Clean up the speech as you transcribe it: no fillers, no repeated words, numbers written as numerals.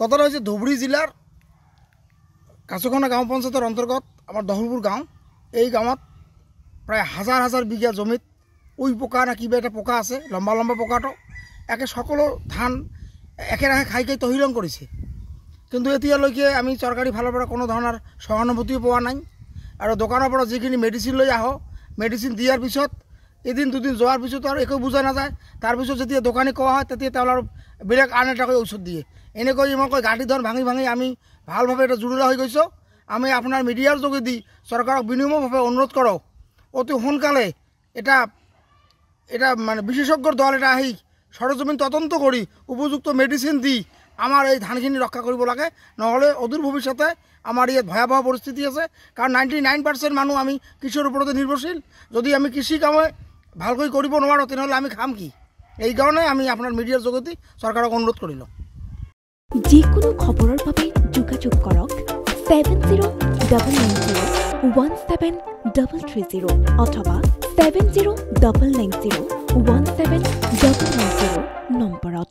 কথাটা হচ্ছে ধুবড়ী জেলাৰ কাছুখানা গাঁও পঞ্চায়েতেৰ অন্তৰ্গত আমাৰ দহলপুৰ গাঁও। এই গাঁৱত প্রায় হাজার হাজার বিঘা জমিত উই পোকা না কিবা এটা পোকা আছে, লম্বা লম্বা পোকাটো একে সকলো ধান একেৰাহে খাই খাই তহিলং কৰিছে। কিন্তু এতিয়ালৈকে আমি চৰকাৰী ফালৰ পৰা কোনো ধৰণৰ সহানুভূতিও পোৱা নাই। আৰু দোকানৰ পৰা যিখিনি মেডিচিন লৈ আহোঁ, মেডিচিন দিয়াৰ পিছত এদিন দুদিন যোৱাৰ পিছত আৰু একো বুজা নাযায়। তাৰপিছত যেতিয়া দোকানী কোৱা হয় তেতিয়া তেওঁলোকে বেলেগ আন এটাকৈ ঔষধ দিয়ে। এনেকৈ ইমানকৈ গাঁঠি ধন ভাঙি ভাঙি আমি ভালভাৱে এটা জুৰুলা হৈ গৈছোঁ। আমি আপোনাৰ মিডিয়াৰ যোগেদি চৰকাৰক বিনম্ৰভাৱে অনুৰোধ কৰোঁ, অতি সোনকালে এটা মানে বিশেষজ্ঞৰ দল এটা আহি সৰজমিন তদন্ত কৰি উপযুক্ত মেডিচিন দি আমাৰ এই ধানখিনি ৰক্ষা কৰিব লাগে। নহ'লে অদূৰ ভৱিষ্যতে আমাৰ ইয়াত ভয়াৱহ পৰিস্থিতি আছে। কাৰণ 99% মানুহ আমি কৃষিৰ ওপৰতে নিৰ্ভৰশীল। যদি আমি কৃষি কামে ভালকৈ কৰিব নোৱাৰোঁ তেনেহ'লে আমি খাম কি? এই কাৰণে আমি আপোনাৰ মিডিয়াৰ যোগেদি চৰকাৰক অনুৰোধ কৰিলোঁ। যিকোনো খবৰৰ বাবে যোগাযোগ কৰক 7099017330 অথবা 7099017990 নম্বৰত।